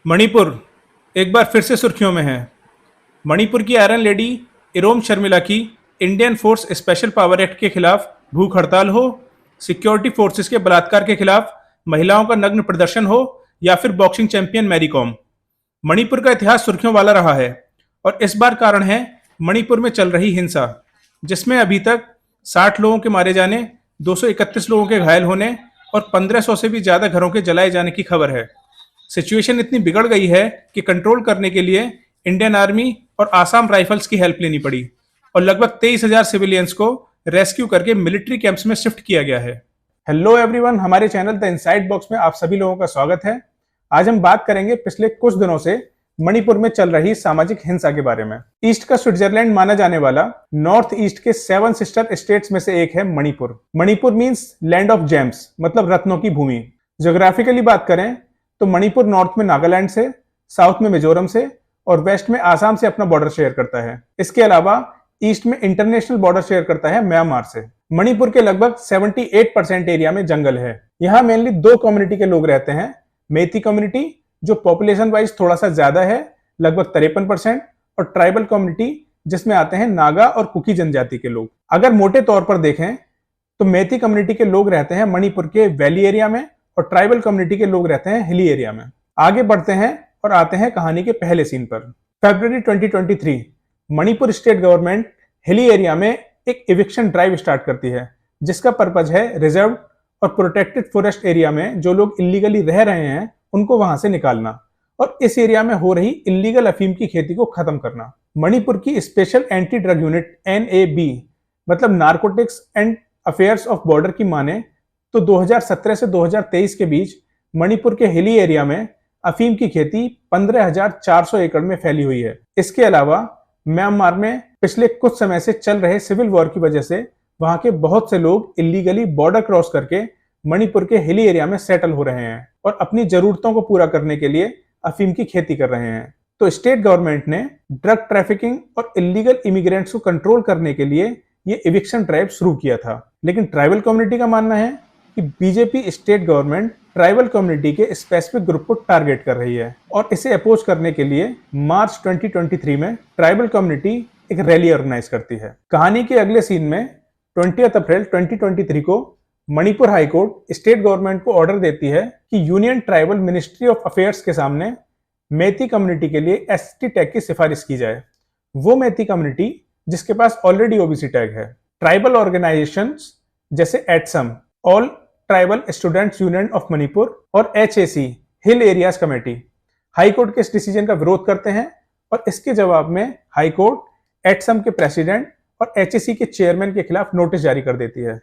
मणिपुर एक बार फिर से सुर्खियों में है। मणिपुर की आयरन लेडी इरोम शर्मिला की Indian force special power act के खिलाफ भूख हड़ताल हो, सिक्योरिटी फोर्सेस के बलात्कार के खिलाफ महिलाओं का नग्न प्रदर्शन हो या फिर बॉक्सिंग चैंपियन मैरी कॉम, मणिपुर का इतिहास सुर्खियों वाला रहा है। और इस बार कारण है मणिपुर में चल रही हिंसा, जिसमें अभी तक 60 लोगों के मारे जाने, 231 लोगों के घायल होने और 1500 से भी ज्यादा घरों के जलाए जाने की खबर है। सिचुएशन इतनी बिगड़ गई है कि कंट्रोल करने के लिए इंडियन आर्मी और आसाम राइफल्स की हेल्प लेनी पड़ी और लगभग 23,000 सिविलियंस को रेस्क्यू करके मिलिट्री कैंप्स में शिफ्ट किया गया है। हेलो एवरीवन, हमारे चैनल द इनसाइड बॉक्स में आप सभी लोगों का स्वागत है। आज हम बात करेंगे पिछले कुछ दिनों से मणिपुर में चल रही सामाजिक हिंसा के बारे में। ईस्ट का स्विट्जरलैंड माना जाने वाला नॉर्थ ईस्ट के 7 सिस्टर स्टेट्स में से एक है Manipur. Manipur means land of James, मतलब रत्नों की भूमि। ज्योग्राफिकली बात करें तो मणिपुर नॉर्थ में नागालैंड से, साउथ में मिजोरम से और वेस्ट में आसाम से अपना बॉर्डर शेयर करता है। इसके अलावा ईस्ट में इंटरनेशनल बॉर्डर शेयर करता है म्यांमार से। मणिपुर के लगभग 78% एरिया में जंगल है। यहाँ मेनली 2 कम्युनिटी के लोग रहते हैं। मेती कम्युनिटी जो पॉपुलेशन वाइज थोड़ा सा ज्यादा है, लगभग 53%, और ट्राइबल कम्युनिटी जिसमें आते हैं नागा और कुकी जनजाति के लोग। अगर मोटे तौर पर देखें तो मेती कम्युनिटी के लोग रहते हैं मणिपुर के वैली एरिया में और ट्राइबल कम्युनिटी के लोग रहते हैं हिली एरिया में। आगे बढ़ते हैं और आते हैं कहानी के पहले सीन पर। फरवरी 2023 Manipur state government hilly area में एक इविक्शन ड्राइव स्टार्ट करती है, जिसका पर्पज है रिजर्व और प्रोटेक्टेड फॉरेस्ट एरिया में जो लोग इलीगली रह रहे हैं उनको वहां से निकालना और इस एरिया में हो रही इलीगल अफीम की खेती को खत्म करना। मणिपुर की special anti drug unit NAB, मतलब narcotics and affairs of border की माने तो 2017 से 2023 के बीच मणिपुर के हिली एरिया में अफीम की खेती 15,400 एकड़ में फैली हुई है। इसके अलावा म्यांमार में पिछले कुछ समय से चल रहे सिविल वॉर की वजह से वहां के बहुत से लोग इलीगली बॉर्डर क्रॉस करके मणिपुर के हिली एरिया में सेटल हो रहे हैं और अपनी जरूरतों को पूरा करने के लिए अफीम की खेती कर रहे हैं। तो स्टेट गवर्नमेंट ने ड्रग ट्रैफिकिंग और इलीगल इमिग्रेंट्स को कंट्रोल करने के लिए ये इविक्शन ड्राइव शुरू किया था। लेकिन ट्राइबल कम्युनिटी का मानना है कि BJP state government tribal community के स्पेसिफिक ग्रुप को टारगेट कर रही है और इसे अपोज करने के लिए मार्च 2023 में ट्राइबल कम्युनिटी एक रैली ऑर्गेनाइज करती है। कहानी के अगले सीन में 20 अप्रैल 2023 को Manipur high court state government को ऑर्डर देती है कि union tribal ministry of affairs के सामने मेती कम्युनिटी के लिए ST टैग की सिफारिश की जाए। वो मेती कम्युनिटी जिसके पास ऑलरेडी OBC टैग है। ट्राइबल ऑर्गेनाइजेशंस जैसे ATSUM, all tribal students union of Manipur और HAC, hill areas committee, high court के इस डिसीजन का विरोध करते हैं और इसके जवाब में हाई कोर्ट एटसम के प्रेसिडेंट और HAC के चेयरमैन के खिलाफ नोटिस जारी कर देती है,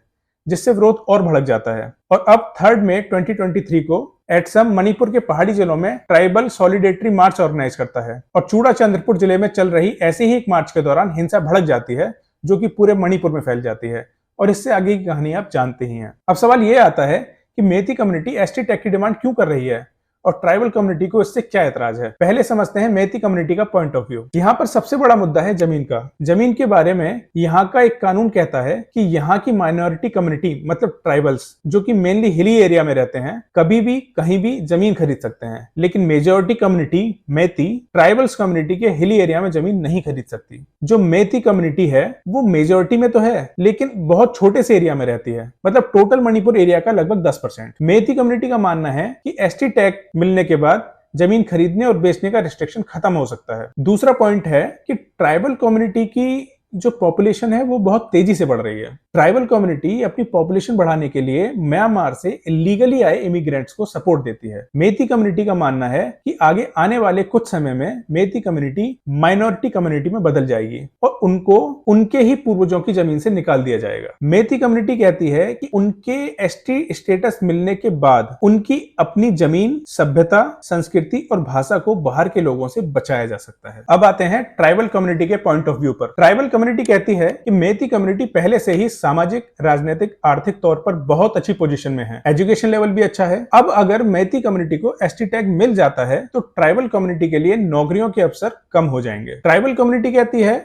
जिससे विरोध और भड़क जाता है। और अब 3 मई 2023 को एटसम मणिपुर के पहाड़ी जिलों में ट्राइबल सॉलिडेटरी मार्च ऑर्गेनाइज करता है और चूड़ा चंद्रपुर जिले में चल रही ऐसे ही एक मार्च के दौरान हिंसा भड़क जाती है, जो कि पूरे मणिपुर में फैल जाती है और इससे आगे की कहानी आप जानते ही हैं। अब सवाल ये आता है कि मेती कम्युनिटी ST टैग की डिमांड क्यों कर रही है और ट्राइबल कम्युनिटी को इससे क्या ऐतराज है। पहले समझते हैं मेती कम्युनिटी का पॉइंट ऑफ व्यू। यहाँ पर सबसे बड़ा मुद्दा है जमीन का। जमीन के बारे में यहाँ का एक कानून कहता है कि यहाँ की माइनॉरिटी कम्युनिटी मतलब ट्राइबल्स जो कि मेनली हिली एरिया में रहते हैं, कभी भी कहीं भी जमीन खरीद सकते हैं। लेकिन मेजोरिटी कम्युनिटी मेती ट्राइबल्स कम्युनिटी के हिली एरिया में जमीन नहीं खरीद सकती। जो मेती कम्युनिटी है वो मेजोरिटी में तो है लेकिन बहुत छोटे से एरिया में रहती है, मतलब टोटल मणिपुर एरिया का लगभग 10%। मेती कम्युनिटी का मानना है कि ST टैग मिलने के बाद जमीन खरीदने और बेचने का रिस्ट्रिक्शन खत्म हो सकता है। दूसरा पॉइंट है कि ट्राइबल कम्युनिटी की जो पॉपुलेशन है वो बहुत तेजी से बढ़ रही है। ट्राइबल कम्युनिटी अपनी पॉपुलेशन बढ़ाने के लिए म्यांमार से इलीगली आए इमिग्रेंट्स को सपोर्ट देती है। मेती कम्युनिटी का मानना है कि आगे आने वाले कुछ समय में मेती कम्युनिटी माइनॉरिटी कम्युनिटी में बदल जाएगी और उनको उनके ही पूर्वजों की जमीन से निकाल दिया जाएगा। मेती कम्युनिटी कहती है कि उनके ST स्टेटस मिलने के बाद उनकी अपनी जमीन, सभ्यता, संस्कृति और भाषा को बाहर के लोगों से बचाया जा सकता है। अब आते हैं ट्राइबल कम्युनिटी के पॉइंट ऑफ व्यू पर। ट्राइबल कम्युनिटी कहती है कि मेती कम्युनिटी पहले से ही सामाजिक, राजनीतिक, आर्थिक तौर पर बहुत अच्छी पोजीशन में है। एजुकेशन लेवल भी अच्छा है। अब अगर मेती कम्युनिटी को ST टैग मिल जाता है तो ट्राइबल कम्युनिटी के लिए नौकरियों के अवसर कम हो जाएंगे। ट्राइबल कम्युनिटी कहती है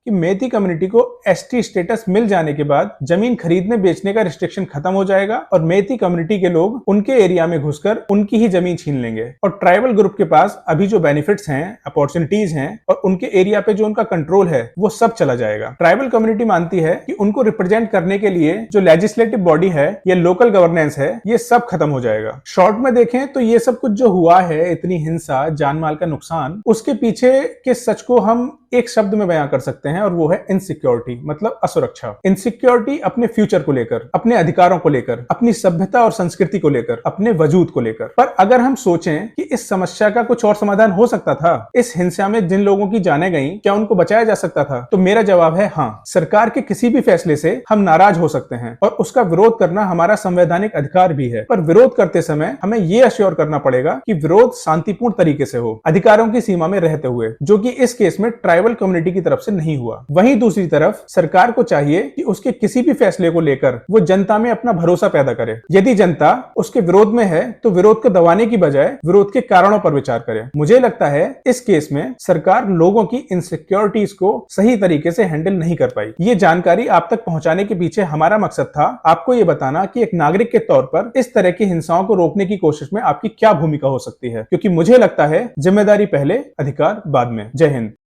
कि मेती कम्युनिटी को एसटी स्टेटस मिल जाने के बाद जमीन खरीदने बेचने का रिस्ट्रिक्शन खत्म हो जाएगा और मेती कम्युनिटी के लोग उनके एरिया में घुसकर उनकी ही जमीन छीन लेंगे और ट्राइबल ग्रुप के पास अभी जो बेनिफिट्स हैं, अपॉर्चुनिटीज हैं और उनके एरिया पे जो उनका कंट्रोल है वो सब चला जाएगा। ट्राइबल कम्युनिटी मानती है कि उनको रिप्रेजेंट करने के लिए जो लेजिस्लेटिव बॉडी है या लोकल गवर्नेंस है ये सब खत्म हो जाएगा। शॉर्ट में देखें तो ये सब कुछ जो हुआ है, इतनी हिंसा, जान माल का नुकसान, उसके पीछे के सच को हम एक शब्द में बयां कर सकते हैं और वो है इनसिक्योरिटी, मतलब असुरक्षा। इनसिक्योरिटी अपने फ्यूचर को लेकर, अपने अधिकारों को लेकर, अपनी सभ्यता और संस्कृति को लेकर, अपने वजूद को लेकर। पर अगर हम सोचें कि इस समस्या का कुछ और समाधान हो सकता था, इस हिंसा में जिन लोगों की जानें गई, क्या उनको बचाया जा सकता था? तो मेरा जवाब है हाँ। सरकार के किसी भी फैसले से हम नाराज हो सकते हैं और उसका विरोध करना हमारा संवैधानिक अधिकार भी है, पर विरोध करते समय हमें यह अश्योर करना पड़ेगा कि विरोध शांतिपूर्ण तरीके से हो, अधिकारों की सीमा में रहते हुए, जो कि इस केस में ट्राइबल कम्युनिटी की तरफ से नहीं हुआ। वहीं दूसरी तरफ सरकार को चाहिए कि उसके किसी भी फैसले को लेकर वो जनता में अपना भरोसा पैदा करे। यदि जनता उसके विरोध में है तो विरोध को दबाने की बजाय विरोध के कारणों पर विचार करे। मुझे लगता है इस केस में सरकार लोगों की इनसिक्योरिटीज को सही तरीके से हैंडल नहीं कर पाई। ये जानकारी आप तक पहुंचाने के पीछे हमारा मकसद था आपको ये बताना कि एक नागरिक के तौर पर इस तरह की हिंसाओं को रोकने की कोशिश में आपकी क्या भूमिका हो सकती है, क्योंकि मुझे लगता है जिम्मेदारी पहले, अधिकार बाद में। जय हिंद।